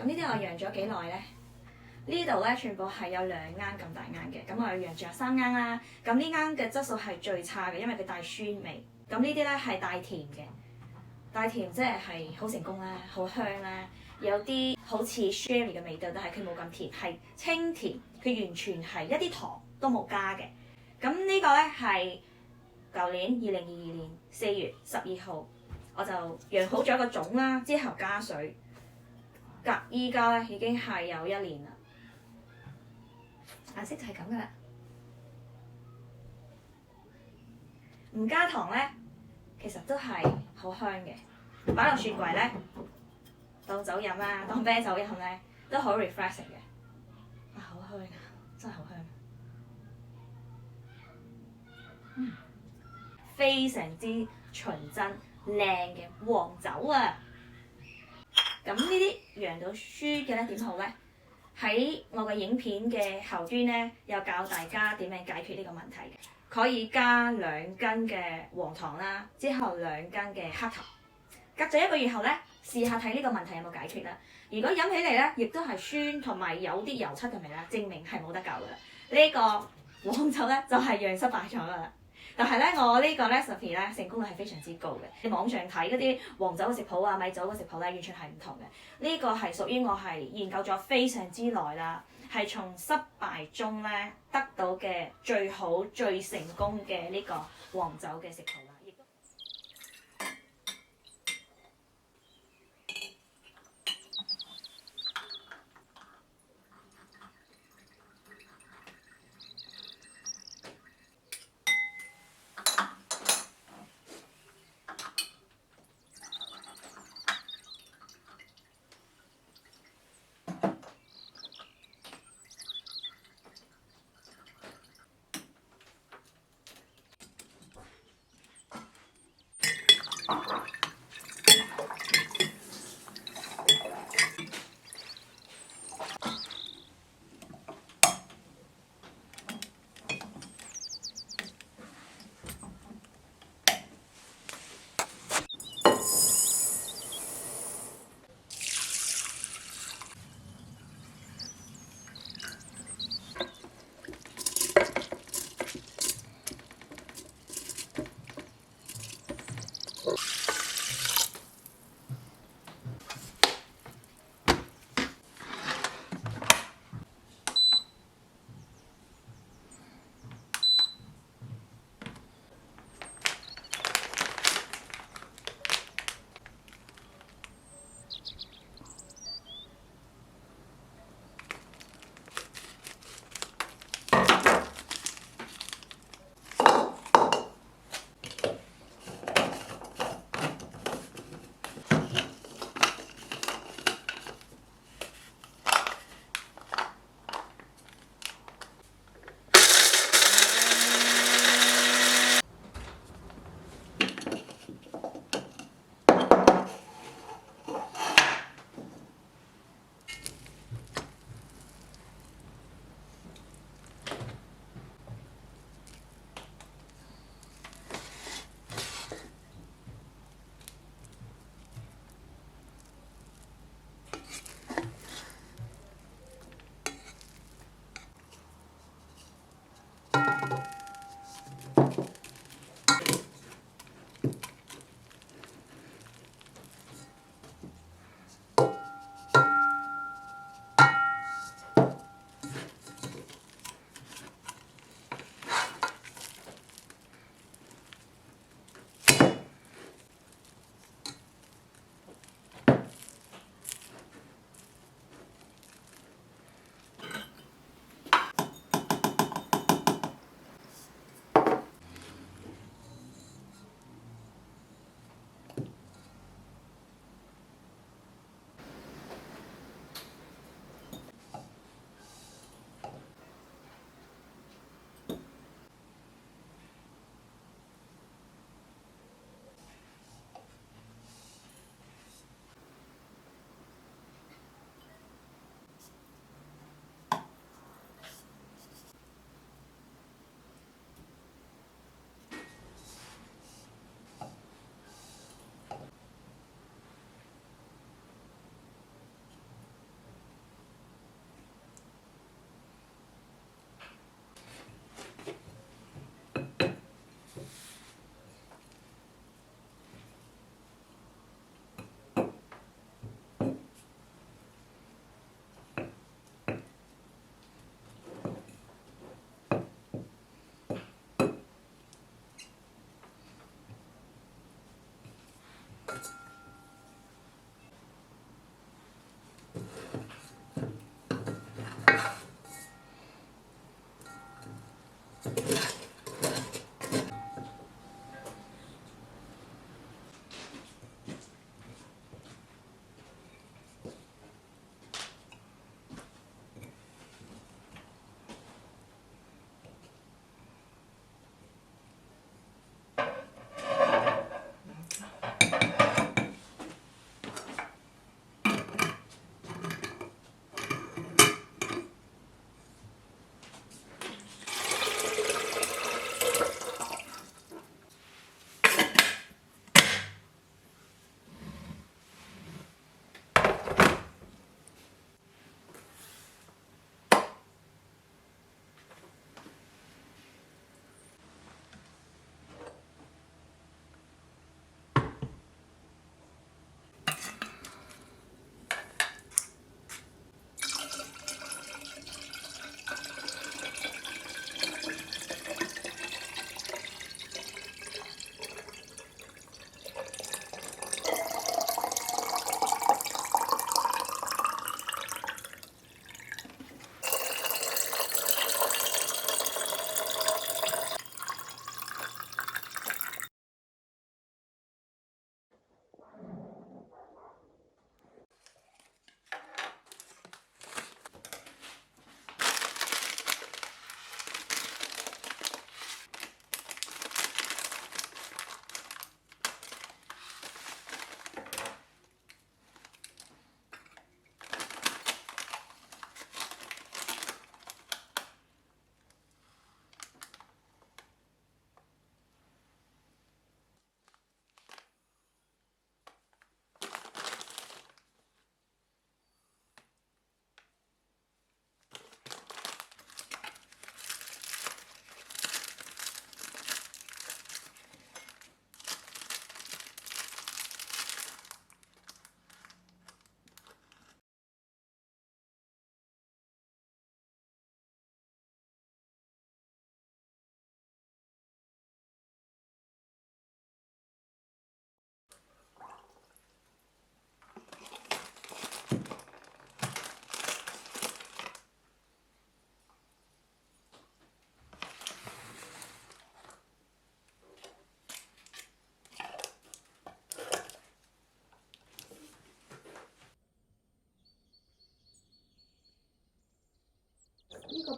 咁呢啲我釀咗幾耐咧？呢度咧全部係有2罌咁大罌嘅，咁我釀咗3罌啦。咁呢罌嘅質素係最差嘅，因為佢帶酸味。咁呢啲咧係帶甜嘅，帶甜即係好成功啦，好香啦，有啲好似 sherry 嘅味道，但係佢冇咁甜，係清甜，佢完全係一啲糖都冇加嘅。咁呢個咧係舊年2022年4月12號，我就釀好咗個種啦，之後加水，依家咧已經係有1年啦。顏色就係咁噶啦，唔加糖咧，其實都係好香嘅。擺落雪櫃咧，當酒飲啦，當啤酒飲咧，都好 refreshing 嘅。啊，好香啊，真係好香。非常之純真靚嘅黃酒啊！咁呢啲釀到書嘅咧點好咧？喺我嘅影片嘅後端咧，有教大家點樣解決呢個問題嘅。可以加2斤嘅黃糖啦，之後2斤嘅黑糖。隔咗1個月後咧，試下睇呢個問題有冇解決啦。如果飲起嚟咧，亦都係酸同埋有啲油漆嘅味啦，證明係冇得救噶啦。呢個黃酒咧就係釀失敗咗噶啦。但係咧，我呢個 recipe 咧成功率係非常之高嘅。你網上睇嗰啲黃酒嘅食譜啊、米酒嘅食譜咧，完全係唔同嘅。呢個係屬於我係研究咗非常之耐啦，係從失敗中咧得到嘅最好、最成功嘅呢個黃酒嘅食譜啦。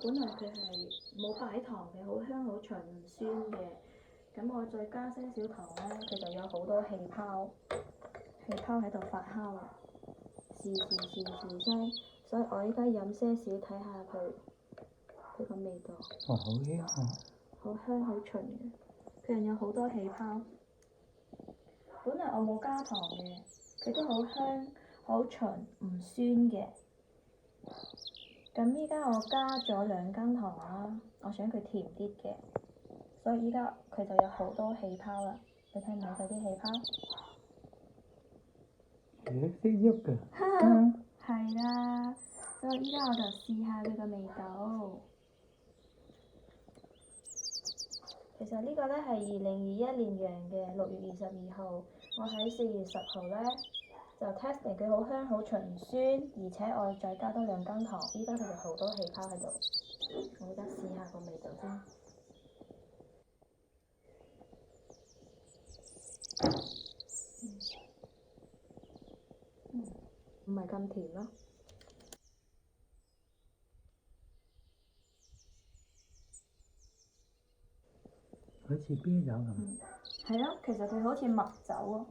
本來佢係冇擺糖嘅，好香好醇唔酸嘅。咁我再加些少糖咧，佢就有好多氣泡，氣泡喺度發酵，時聲。所以我依家飲些少睇下佢個味道。哇，好香啊！好香好醇嘅，佢入有好多氣泡。本來我冇加糖嘅，佢都好香好醇唔酸嘅。咁依家我加咗2羹糖啦，我想佢甜啲嘅，所以依家佢就有好多氣泡啦。你睇唔睇到啲氣泡？識喐㗎。係啦，所以依家我就試下佢個味道。其實呢個咧係2021年釀嘅，6月22號，我喺4月10號咧就 test 嚟，佢好香好醇唔酸，而且我再加多2羹糖，依家佢就好多氣泡喺度。我而家試下個味道先。唔係咁甜咯。好似啤酒咁。係咯，其實佢好似蜜酒咯。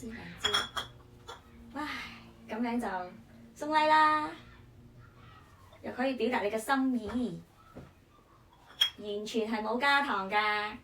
支兩支，哇！咁樣就送禮啦，又可以表達你嘅心意，完全係冇加糖㗎。